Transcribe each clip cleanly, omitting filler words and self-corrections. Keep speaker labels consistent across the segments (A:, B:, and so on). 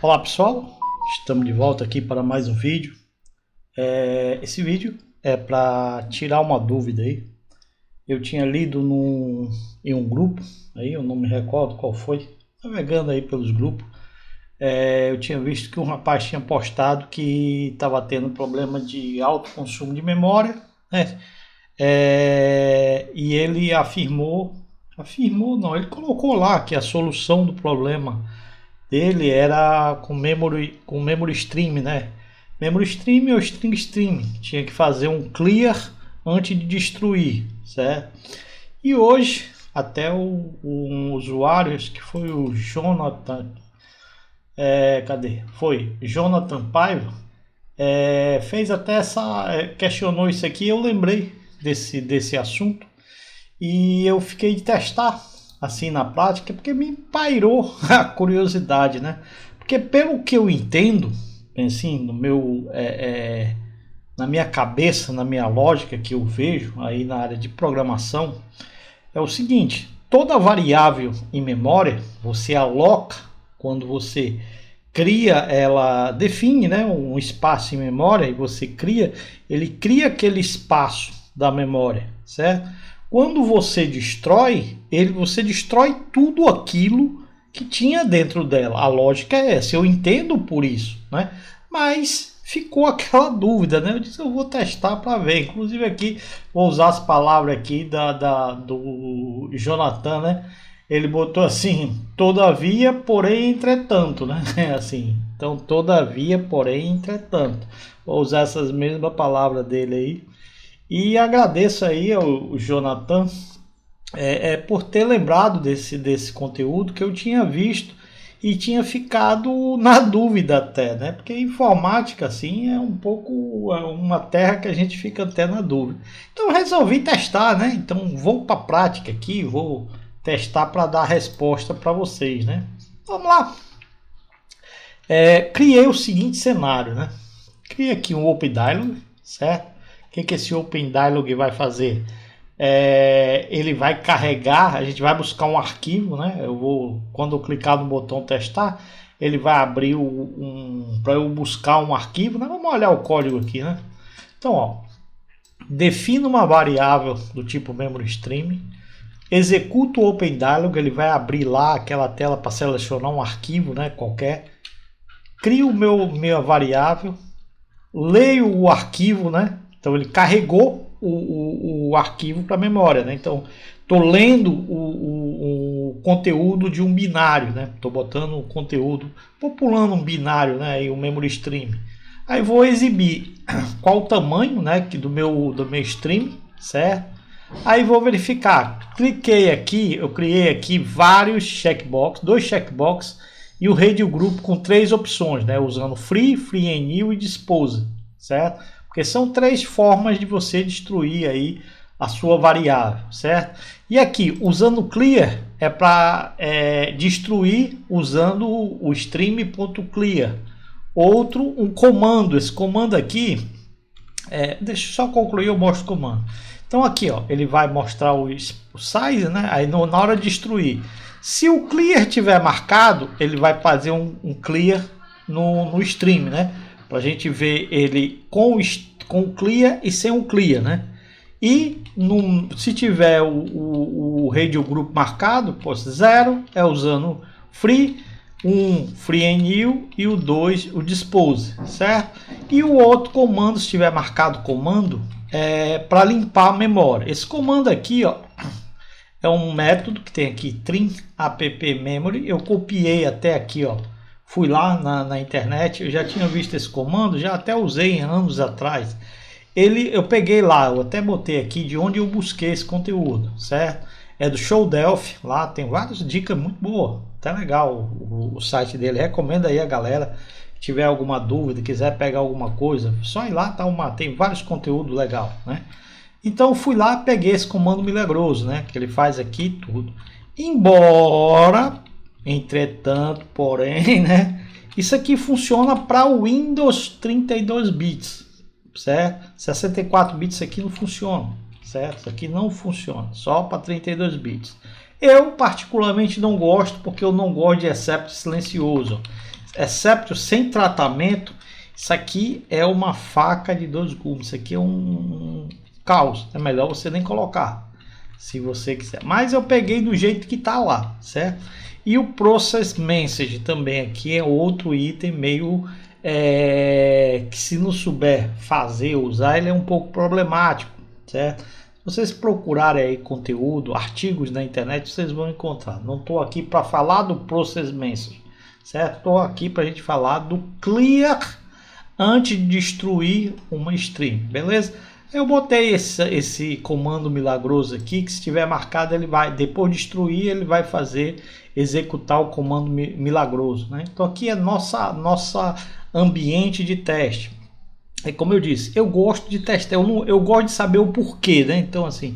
A: Olá pessoal, estamos de volta aqui para mais um vídeo. Esse vídeo é para tirar uma dúvida aí. Eu tinha lido em um grupo, aí eu não me recordo qual foi, navegando aí pelos grupos. Eu tinha visto que um rapaz tinha postado que estava tendo problema de alto consumo de memória, né? E ele ele colocou lá que a solução do problema dele era com memory stream, né? Memory stream ou string stream, tinha que fazer um clear antes de destruir, certo? E hoje até um usuário, acho que foi o Jonathan, Jonathan Paiva, fez até questionou isso aqui. Eu lembrei desse assunto e eu fiquei de testar assim na prática, porque me pairou a curiosidade, né? Porque pelo que eu entendo, assim, na minha cabeça, na minha lógica que eu vejo aí na área de programação, é o seguinte: toda variável em memória você aloca quando você cria, ela define, né, um espaço em memória e ele cria aquele espaço da memória, certo? Quando você destrói, você destrói tudo aquilo que tinha dentro dela. A lógica é essa, eu entendo por isso, né? Mas ficou aquela dúvida, né? Eu disse, eu vou testar para ver. Inclusive aqui, vou usar as palavras aqui do Jonathan, né? Ele botou assim, todavia, porém, entretanto, né? Assim, então, todavia, porém, entretanto. Vou usar essas mesmas palavras dele aí. E agradeço aí ao Jonathan por ter lembrado desse conteúdo que eu tinha visto e tinha ficado na dúvida até, né? Porque informática assim é um pouco uma terra que a gente fica até na dúvida. Então eu resolvi testar, né? Então vou para a prática aqui, vou testar para dar resposta para vocês, né? Vamos lá. Criei o seguinte cenário, né? Criei aqui um Open Dialog, certo? O que esse Open Dialog vai fazer? Ele vai carregar, a gente vai buscar um arquivo, né? Quando eu clicar no botão testar, ele vai abrir para eu buscar um arquivo, né? Vamos olhar o código aqui, né? Então, ó, defino uma variável do tipo memory stream, executo o Open Dialog, ele vai abrir lá aquela tela para selecionar um arquivo, né? Qualquer, crio minha variável, leio o arquivo, né? Então ele carregou o arquivo para a memória, né? Então estou lendo o conteúdo de um binário, né? Estou botando o conteúdo, populando um binário, né? E o memory stream. Aí vou exibir qual o tamanho, né? Do meu stream, certo? Aí vou verificar. Cliquei aqui, eu criei aqui vários checkbox, 2 checkbox e o radio group com 3 opções, né? Usando free and new e dispose, certo? Porque são 3 formas de você destruir aí a sua variável, certo? E aqui, usando clear, é para destruir usando o stream.clear. Um comando, esse comando aqui, deixa eu só concluir, eu mostro o comando. Então aqui, ó, ele vai mostrar o size, né? Aí na hora de destruir, se o clear tiver marcado, ele vai fazer um clear no stream, né? Para a gente ver ele com o clear e sem o clear, né? E se tiver o radio group marcado, 0 é usando free, 1 free and new e o 2 o dispose, certo? E o outro comando, se tiver marcado comando, é para limpar a memória. Esse comando aqui, ó, é um método que tem aqui trim app memory. Eu copiei até aqui, ó. Fui lá na internet, eu já tinha visto esse comando, já até usei anos atrás. Eu peguei lá, eu até botei aqui de onde eu busquei esse conteúdo, certo? É do Show Delphi, lá tem várias dicas muito boas, até legal o site dele. Recomendo aí a galera que tiver alguma dúvida, quiser pegar alguma coisa, só ir lá, tem vários conteúdos legais, né? Então fui lá, peguei esse comando milagroso, né? Que ele faz aqui tudo. Embora, entretanto, porém, né? Isso aqui funciona para o Windows 32 bits, certo? 64 bits isso aqui não funciona, certo? Isso aqui não funciona, só para 32 bits. Eu particularmente não gosto, porque eu não gosto de except silencioso. excepto sem tratamento, isso aqui é uma faca de dois gumes. Isso aqui é um caos. É melhor você nem colocar, se você quiser. Mas eu peguei do jeito que tá lá, certo? E o Process Message também aqui é outro item meio que, se não souber fazer, usar, ele é um pouco problemático, certo? Se vocês procurarem aí conteúdo, artigos na internet, vocês vão encontrar. Não estou aqui para falar do Process Message, certo? Estou aqui para a gente falar do Clear antes de destruir uma stream, beleza? Eu botei esse comando milagroso aqui, que se tiver marcado, ele vai, depois de destruir, ele vai fazer executar o comando milagroso, né? Então aqui é nossa ambiente de teste. É como eu disse, eu gosto de testar, eu gosto de saber o porquê, né? Então assim,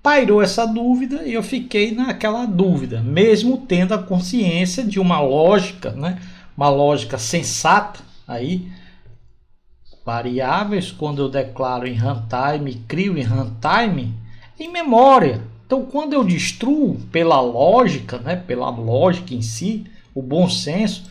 A: pairou essa dúvida e eu fiquei naquela dúvida, mesmo tendo a consciência de uma lógica, né? Uma lógica sensata aí. Variáveis, quando eu declaro em runtime, crio em runtime, em memória. Então, quando eu destruo pela lógica, né, pela lógica em si, o bom senso,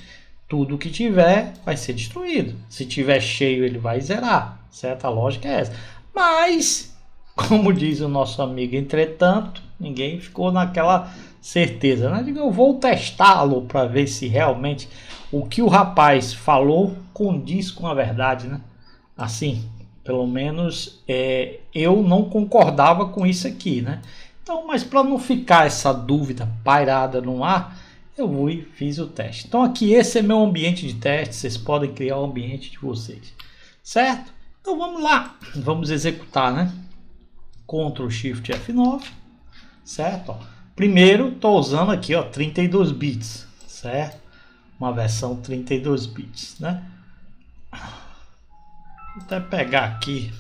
A: tudo que tiver vai ser destruído. Se tiver cheio, ele vai zerar, certo? A lógica é essa. Mas, como diz o nosso amigo, entretanto, ninguém ficou naquela certeza, né? Eu vou testá-lo para ver se realmente o que o rapaz falou condiz com a verdade, né? Assim, pelo menos eu não concordava com isso aqui, né? Então, mas para não ficar essa dúvida pairada no ar, eu vou e fiz o teste. Então aqui esse é meu ambiente de teste, vocês podem criar o ambiente de vocês, certo? Então vamos lá, vamos executar, né? Ctrl Shift F9, certo? Ó, primeiro estou usando aqui, ó, 32 bits, certo? Uma versão 32 bits, né? Vou até pegar aqui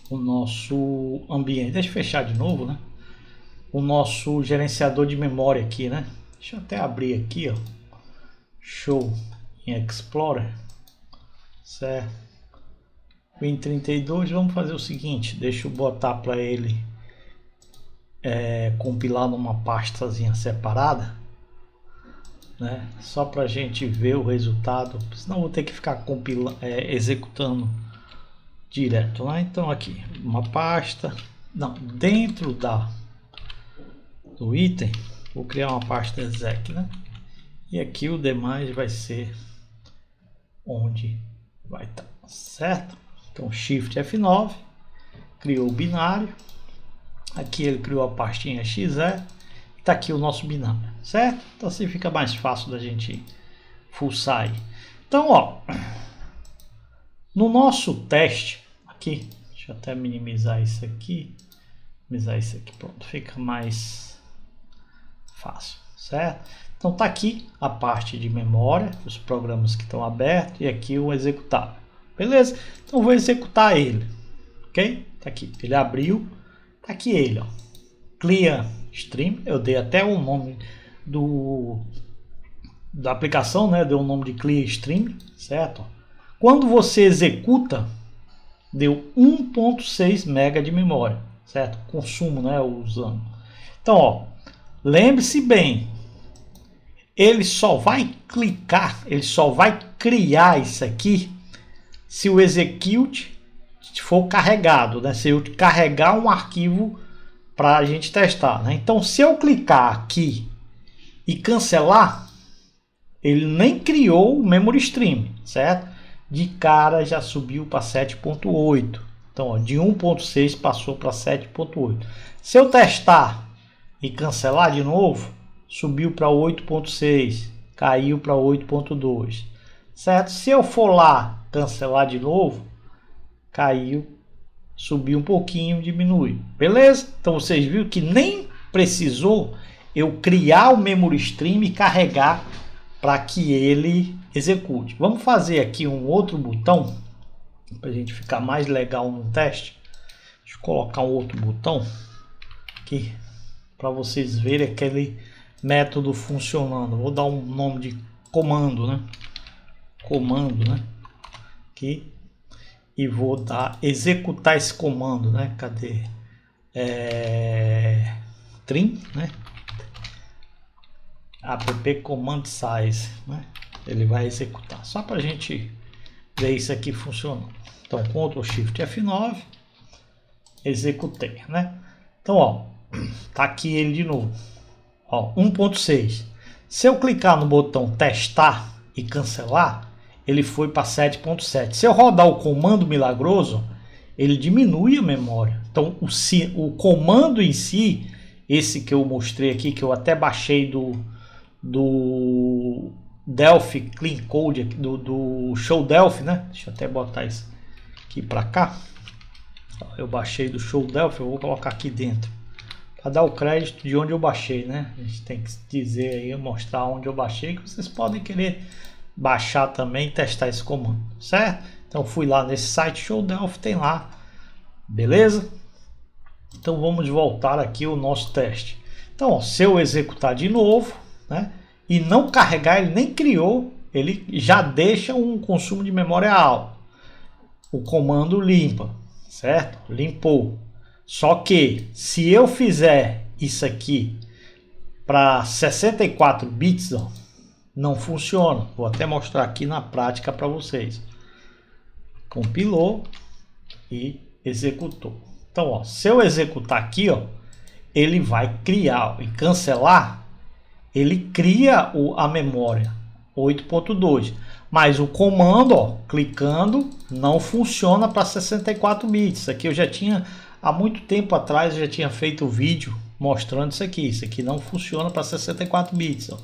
A: o nosso ambiente. Deixa eu fechar de novo, né? O nosso gerenciador de memória aqui, né? Deixa eu até abrir aqui, ó. Show em Explorer, certo? Win32, vamos fazer o seguinte, deixa eu botar para ele compilar numa pastazinha separada, né? Só para a gente ver o resultado, senão vou ter que ficar executando direto, né? Então aqui uma pasta, não, dentro do item vou criar uma pasta exec, né? E aqui o demais vai ser onde vai estar, certo? Então Shift F9 criou o binário, aqui ele criou a pastinha .exe, tá aqui o nosso binário, certo? Então assim fica mais fácil da gente fuçar aí. Então, ó, no nosso teste aqui, deixa eu até minimizar isso aqui, pronto, fica mais fácil, certo? Então tá aqui a parte de memória, os programas que estão abertos e aqui o executável, beleza? Então vou executar ele, ok? Tá aqui, ele abriu, tá aqui ele, ó, Clear Stream, eu dei até o nome da aplicação, né? Deu o nome de Clear Stream, certo? Quando você executa, deu 1.6 MB de memória, certo? Consumo, né? Usando. Então, ó, lembre-se bem, ele só vai clicar, ele só vai criar isso aqui se o execute for carregado, né? Se eu carregar um arquivo para a gente testar, né? Então, se eu clicar aqui e cancelar, ele nem criou o memory stream, certo? De cara já subiu para 7.8. Então, ó, de 1.6 passou para 7.8. Se eu testar e cancelar de novo, subiu para 8.6, caiu para 8.2, certo? Se eu for lá cancelar de novo, caiu, subiu um pouquinho, diminui, beleza? Então vocês viram que nem precisou eu criar o memory stream e carregar para que ele execute. Vamos fazer aqui um outro botão para a gente ficar mais legal no teste. Deixa eu colocar um outro botão aqui para vocês verem aquele método funcionando. Vou dar um nome de comando, né? Comando, né? Aqui. E vou dar executar esse comando, né? Cadê? trim, né? App command size, né? Ele vai executar, só para a gente ver isso aqui funcionando. Então, Ctrl Shift F9, executei, né? Então, ó, tá aqui ele de novo, ó, 1.6. Se eu clicar no botão testar e cancelar, ele foi para 7.7. Se eu rodar o comando milagroso, ele diminui a memória. Então, o comando em si, esse que eu mostrei aqui, que eu até baixei do Delphi Clean Code, do Show Delphi, né? Deixa eu até botar isso aqui para cá. Eu baixei do Show Delphi, eu vou colocar aqui dentro para dar o crédito de onde eu baixei, né? A gente tem que dizer aí, mostrar onde eu baixei, que vocês podem querer baixar também e testar esse comando, certo? Então fui lá nesse site Show Delphi, tem lá, beleza? Então vamos voltar aqui ao nosso teste. Então, ó, se eu executar de novo, né, e não carregar, ele nem criou, ele já deixa um consumo de memória alto. O comando limpa, certo? Limpou. Só que se eu fizer isso aqui para 64 bits, ó, não funciona. Vou até mostrar aqui na prática para vocês. Compilou e executou. Então, ó, se eu executar aqui, ó, ele vai criar e cancelar. Ele cria a memória 8.2, mas o comando, ó, clicando, não funciona para 64 bits. Isso aqui eu já tinha, há muito tempo atrás, eu já tinha feito vídeo mostrando isso aqui. Isso aqui não funciona para 64 bits, ó.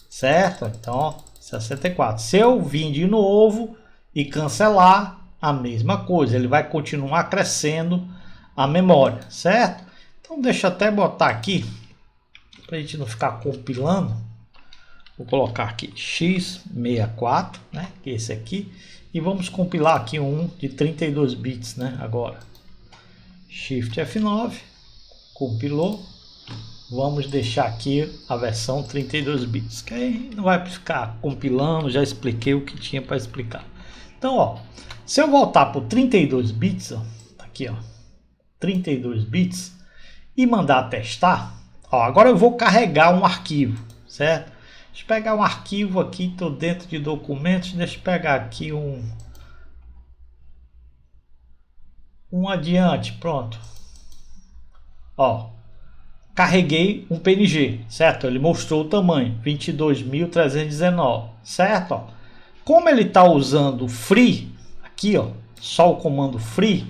A: Certo? Então, ó, 64. Se eu vir de novo e cancelar, a mesma coisa. Ele vai continuar crescendo a memória, certo? Então, deixa eu até botar aqui, para a gente não ficar compilando. Vou colocar aqui x64, né? Que é esse aqui. E vamos compilar aqui um de 32 bits, né? Agora. Shift F9. Compilou. Vamos deixar aqui a versão 32 bits. Que aí não vai ficar compilando. Já expliquei o que tinha para explicar. Então, ó. Se eu voltar para 32 bits, ó. Tá aqui, ó. 32 bits. E mandar testar. Ó, agora eu vou carregar um arquivo, certo? Deixa eu pegar um arquivo aqui, estou dentro de documentos, deixa eu pegar aqui um adiante, pronto. Ó, carreguei um PNG, certo? Ele mostrou o tamanho, 22.319, certo? Ó, como ele está usando free, aqui ó, só o comando free,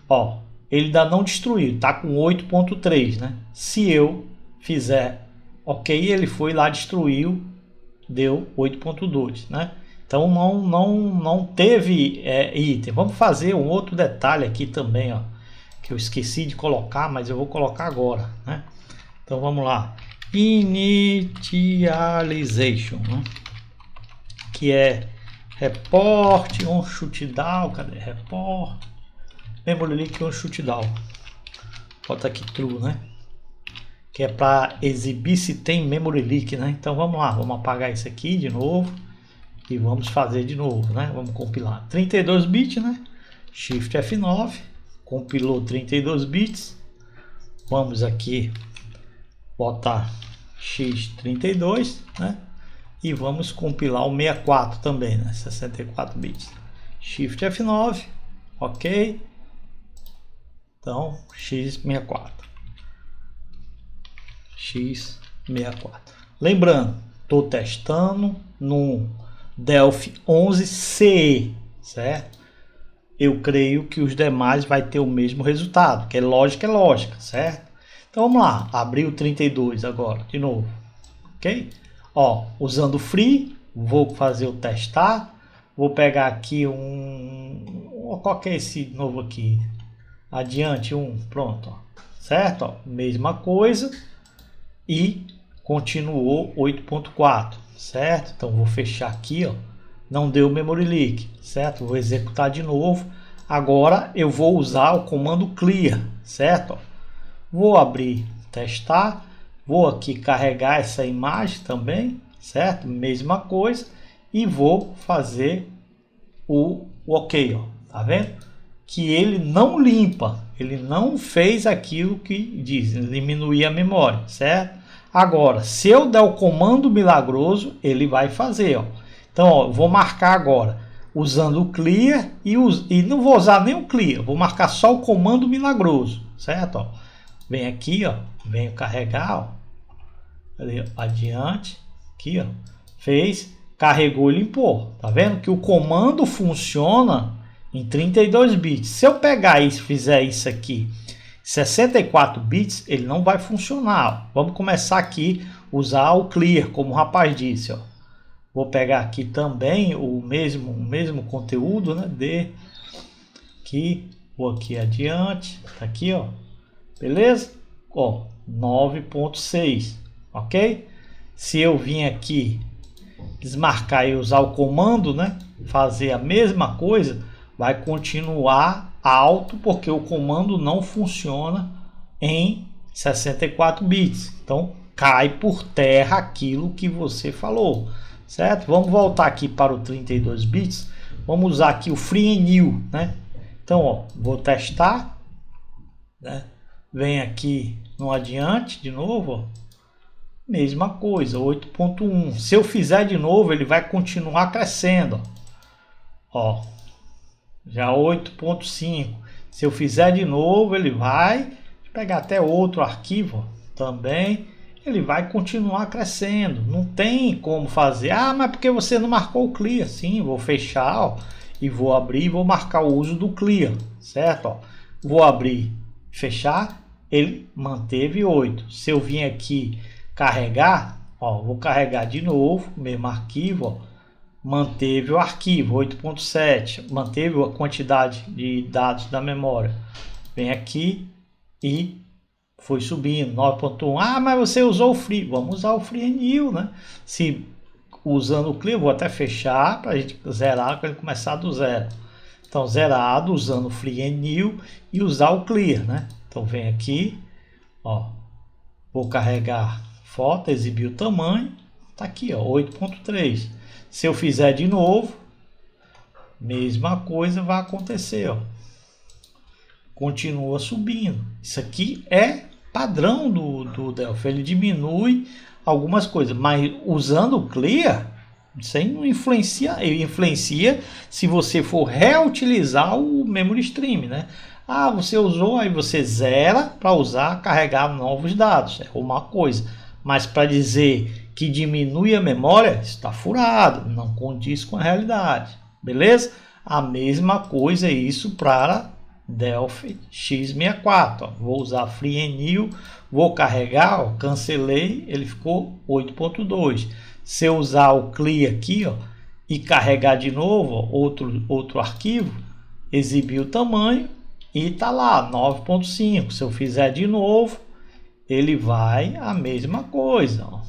A: ó, ele ainda não destruiu, tá com 8.3, né? Se eu fizer ok, ele foi lá, destruiu, deu 8.2, né? Então não teve item. Vamos fazer um outro detalhe aqui também, ó, que eu esqueci de colocar, mas eu vou colocar agora, né? Então vamos lá, initialization, né? Que é report on shutdown, cadê? Report memory leak on shutdown. Bota aqui true, né? Que é para exibir se tem memory leak, né? Então vamos lá, vamos apagar isso aqui de novo e vamos fazer de novo, né? Vamos compilar 32 bits, né? Shift F9, compilou 32 bits. Vamos aqui botar x32, né? E vamos compilar o 64 também, né? 64 bits. Shift F9, ok. Então, x64. x64. Lembrando, estou testando no Delphi 11 CE, certo? Eu creio que os demais vai ter o mesmo resultado, que é lógica, certo? Então vamos lá, abrir o 32 agora, de novo, ok? Ó, usando free, vou fazer o testar, vou pegar aqui qual que é esse novo aqui? Adiante pronto, ó, certo? Ó, mesma coisa. E continuou 8.4, certo? Então vou fechar aqui, ó. Não deu memory leak, certo? Vou executar de novo. Agora eu vou usar o comando clear, certo? Vou abrir, testar. Vou aqui carregar essa imagem também, certo? Mesma coisa. E vou fazer o ok, ó. Tá vendo? que ele não limpa, ele não fez aquilo que diz, diminuir a memória, certo? Agora, se eu der o comando milagroso, ele vai fazer, ó. Então, ó, eu vou marcar agora, usando o clear e não vou usar nem o clear, vou marcar só o comando milagroso, certo? Ó, vem aqui, ó, venho carregar, ó, ali, ó, adiante, aqui, ó, fez, carregou e limpou. Tá vendo que o comando funciona em 32 bits. Se eu pegar e fizer isso aqui 64 bits, ele não vai funcionar. Vamos começar aqui usar o clear, como o rapaz disse, ó. Vou pegar aqui também o mesmo conteúdo, né? Aqui, vou aqui adiante, tá aqui, ó. Beleza? Ó, 9.6, ok? Se eu vim aqui desmarcar e usar o comando, né? Fazer a mesma coisa, vai continuar alto porque o comando não funciona em 64 bits. Então cai por terra aquilo que você falou, certo? Vamos voltar aqui para o 32 bits. Vamos usar aqui o Free and New, né? Então, ó, vou testar, né? Vem aqui no adiante de novo, ó. Mesma coisa, 8.1. Se eu fizer de novo, ele vai continuar crescendo, ó. Já 8.5. Se eu fizer de novo, ele vai pegar até outro arquivo também. Ele vai continuar crescendo. Não tem como fazer. Ah, mas porque você não marcou o clear? Sim, vou fechar, ó, e vou abrir e vou marcar o uso do clear, certo? Ó, vou abrir, fechar, ele manteve 8. Se eu vim aqui carregar, ó, vou carregar de novo, mesmo arquivo, ó. Manteve o arquivo 8.7, manteve a quantidade de dados da memória. Vem aqui e foi subindo 9.1. Ah, mas você usou o free. Vamos usar o free and new, né? Se usando o clear, vou até fechar para a gente zerar, para ele começar do zero. Então, zerado usando o free and new e usar o clear, né? Então, vem aqui, ó, vou carregar foto, exibir o tamanho, tá aqui, ó, 8.3. Se eu fizer de novo, mesma coisa vai acontecer, ó. Continua subindo. Isso aqui é padrão do Delphi. Ele diminui algumas coisas, mas usando o clear, isso aí não influencia. Ele influencia se você for reutilizar o memory stream, né? Ah, você usou, aí você zera para usar, carregar novos dados. É uma coisa. Mas para dizer que diminui a memória, está furado, não condiz com a realidade, beleza? A mesma coisa é isso para Delphi x64, ó. Vou usar Free and New, vou carregar, ó, cancelei, ele ficou 8.2. Se eu usar o clear aqui, ó, e carregar de novo, ó, outro arquivo, exibir o tamanho e tá lá 9.5. Se eu fizer de novo, ele vai a mesma coisa, ó.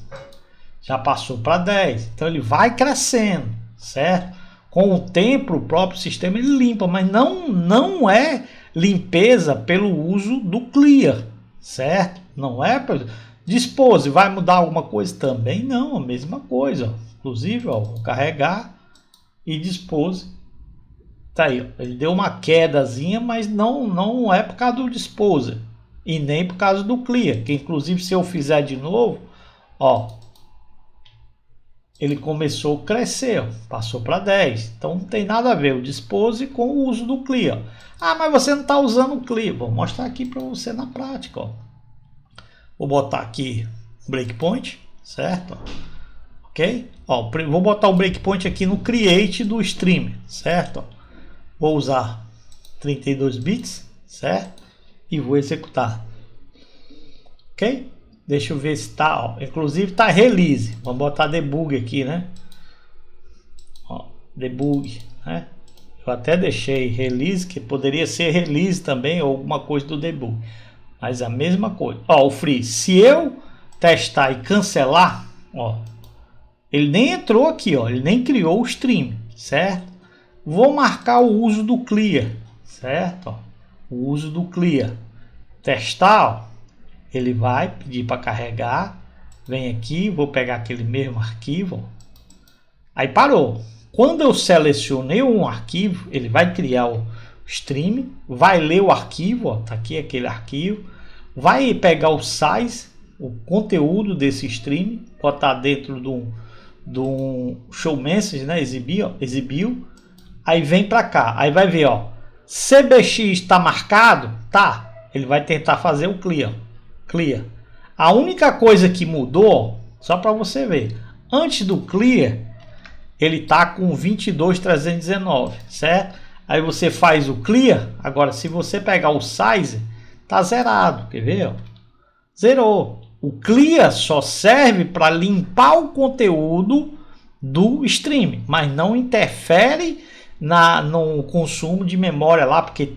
A: Já passou para 10, então ele vai crescendo, certo? Com o tempo o próprio sistema ele limpa, mas não é limpeza pelo uso do clear, certo? Não é para dispose, vai mudar alguma coisa também? Não, a mesma coisa, ó. Inclusive, ó, vou carregar e dispose, tá aí, ó. Ele deu uma quedazinha, mas não é por causa do dispose e nem por causa do clear, que inclusive se eu fizer de novo, ó, ele começou a crescer, passou para 10. Então não tem nada a ver o dispose com o uso do clear. Ah, mas você não está usando o clear. Vou mostrar aqui para você na prática, ó. Vou botar aqui o breakpoint, certo? Ok? Ó, vou botar o breakpoint aqui no create do stream, certo? Vou usar 32 bits, certo? E vou executar. Ok? Deixa eu ver se tá, ó. Inclusive tá release. Vamos botar debug aqui, né? Ó, debug, né? Eu até deixei release, que poderia ser release também, ou alguma coisa do debug. Mas a mesma coisa. Ó, o free. Se eu testar e cancelar, ó, ele nem entrou aqui, ó. Ele nem criou o stream, certo? Vou marcar o uso do clear, certo? Ó, o uso do clear. Testar, ó. Ele vai pedir para carregar, vem aqui, vou pegar aquele mesmo arquivo, aí parou. Quando eu selecionei um arquivo, ele vai criar o stream, vai ler o arquivo, ó, tá aqui aquele arquivo, vai pegar o size, o conteúdo desse stream, botar dentro do show message, né? Exibiu, aí vem para cá, aí vai ver, ó, CBX está marcado, tá? Ele vai tentar fazer o clear. A única coisa que mudou, só para você ver, antes do clear, ele tá com 22.319, certo? Aí você faz o clear. Agora, se você pegar o size, tá zerado. Quer ver? Ó? Zerou. O clear só serve para limpar o conteúdo do stream, mas não interfere no consumo de memória lá, porque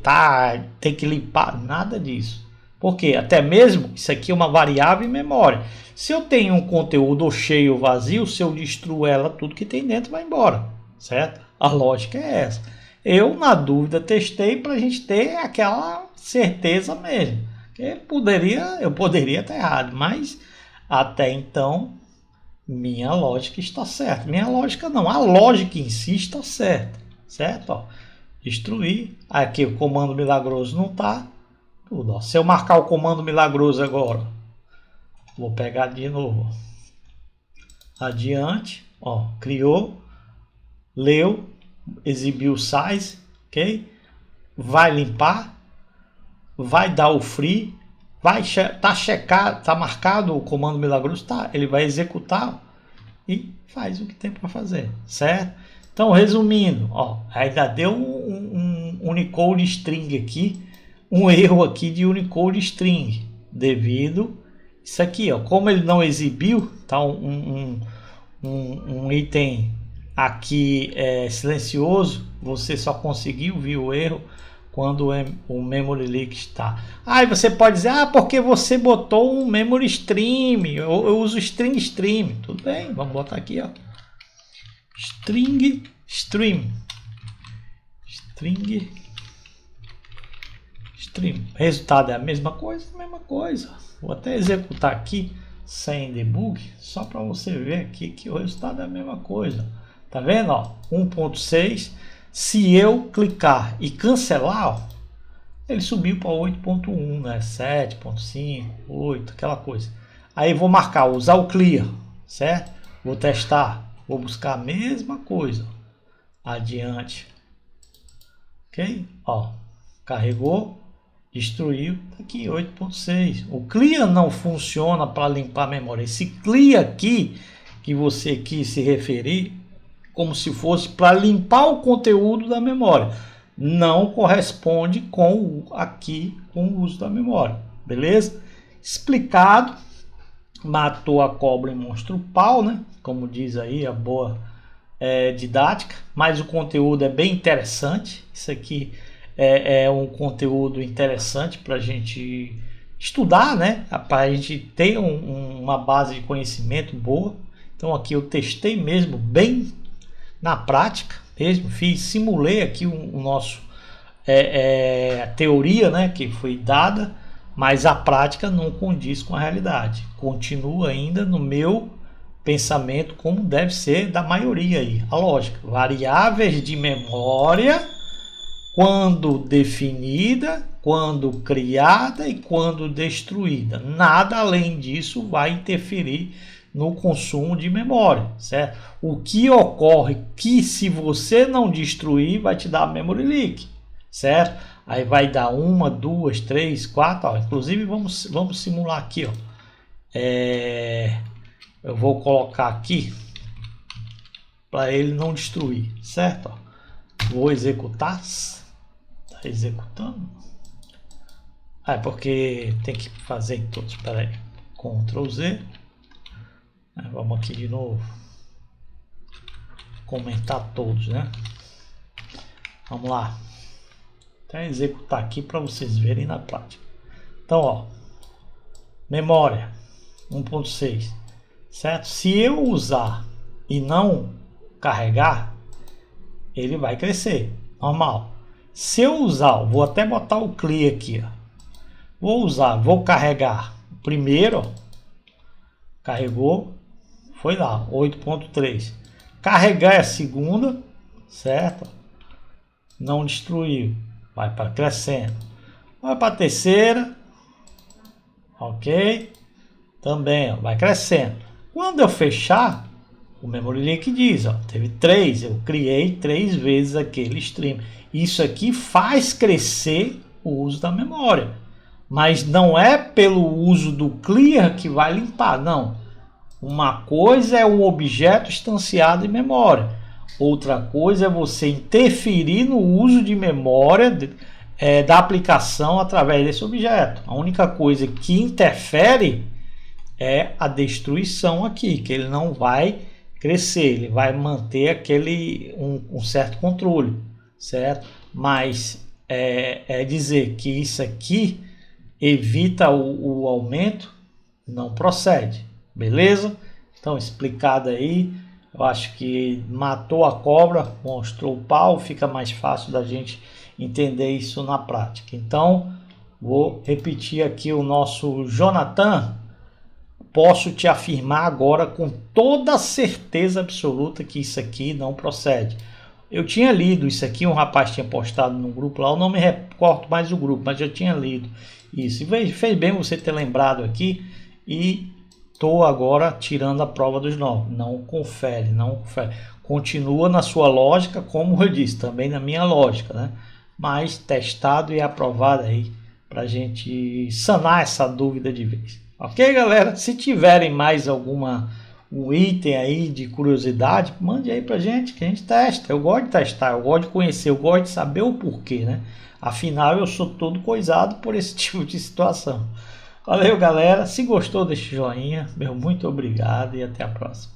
A: tem que limpar, nada disso. Porque até mesmo isso aqui é uma variável em memória. Se eu tenho um conteúdo cheio ou vazio, se eu destruo ela, tudo que tem dentro vai embora, certo? A lógica é essa. Eu, na dúvida, testei para a gente ter aquela certeza mesmo. Eu poderia estar errado, mas até então minha lógica está certa. Minha lógica não, a lógica em si está certa, certo? Ó, destruir. Aqui o comando milagroso não está. Tudo, ó. Se eu marcar o comando milagroso agora, vou pegar de novo. Adiante, ó, criou, leu, exibiu o size, ok? Vai limpar, vai dar o free, tá marcado o comando milagroso, tá? Ele vai executar e faz o que tem para fazer, certo? Então, resumindo, ó, ainda deu um Unicode string aqui, um erro aqui de Unicode string devido isso aqui, ó, como ele não exibiu, tá um item aqui silencioso, você só conseguiu ver o erro quando o memory leak está. Aí você pode dizer, porque você botou um memory stream, eu uso string stream, tudo bem, vamos botar aqui, ó, string stream, resultado é a mesma coisa. Vou até executar aqui sem debug, só para você ver aqui que o resultado é a mesma coisa. Tá vendo? Ó, 1.6. Se eu clicar e cancelar, ó, ele subiu para 8.1, né? 7.5, 8, aquela coisa. Aí vou marcar, usar o clear, certo? Vou testar, vou buscar a mesma coisa. Adiante. Ok? Ó, carregou. Destruiu, tá aqui 8.6. O clear não funciona para limpar a memória. Esse clear aqui que você quis se referir como se fosse para limpar o conteúdo da memória, não corresponde com o uso da memória, beleza? Explicado, matou a cobra e monstro pau, né? Como diz aí a boa didática, mas o conteúdo é bem interessante. Isso aqui é um conteúdo interessante para a gente estudar, né? Para a gente ter uma base de conhecimento boa. Então aqui eu testei mesmo bem na prática, mesmo simulei aqui o nosso a teoria, né, que foi dada, mas a prática não condiz com a realidade. Continua ainda no meu pensamento como deve ser da maioria aí. A lógica, variáveis de memória quando definida, quando criada e quando destruída. Nada além disso vai interferir no consumo de memória, certo? O que ocorre que se você não destruir vai te dar memory leak, certo? Aí vai dar 1, 2, 3, 4, ó. Inclusive vamos simular aqui, ó. Eu vou colocar aqui para ele não destruir, certo? Ó. Vou executar. Tá executando? Porque tem que fazer em todos. Espera aí. Ctrl Z. Vamos aqui de novo. Comentar todos, né? Vamos lá. Até executar aqui para vocês verem na prática. Então, ó. Memória 1.6, certo? Se eu usar e não carregar, ele vai crescer, normal. Se eu usar, vou até botar o clear aqui, ó. Vou carregar primeiro, ó. Carregou, foi lá, 8.3. Carregar a segunda, certo? Não destruiu. vai para crescendo. Vai para a terceira, ok? Também, ó, vai crescendo. Quando eu fechar, o Memory Link diz, ó, teve 3, eu criei 3 vezes aquele stream. Isso aqui faz crescer o uso da memória, mas não é pelo uso do clear que vai limpar, não. Uma coisa é um objeto instanciado em memória, outra coisa é você interferir no uso de memória da aplicação através desse objeto. A única coisa que interfere é a destruição aqui, que ele não vai crescer, ele vai manter aquele um certo controle, certo? Mas é dizer que isso aqui evita o aumento, não procede, beleza? Então, explicado aí, eu acho que matou a cobra, mostrou o pau, fica mais fácil da gente entender isso na prática. Então, vou repetir aqui o nosso Jonathan. Posso te afirmar agora com toda certeza absoluta que isso aqui não procede. Eu tinha lido isso aqui, um rapaz tinha postado no grupo lá, eu não me recordo mais do grupo, mas eu tinha lido isso. E fez bem você ter lembrado aqui e estou agora tirando a prova dos 9. Não confere, não confere. Continua na sua lógica, como eu disse, também na minha lógica, né? Mas testado e aprovado aí para a gente sanar essa dúvida de vez. Ok, galera? Se tiverem mais um item aí de curiosidade, mande aí pra gente que a gente testa. Eu gosto de testar, eu gosto de conhecer, eu gosto de saber o porquê, né? Afinal, eu sou todo coisado por esse tipo de situação. Valeu, galera. Se gostou, deixa o joinha. Meu muito obrigado e até a próxima.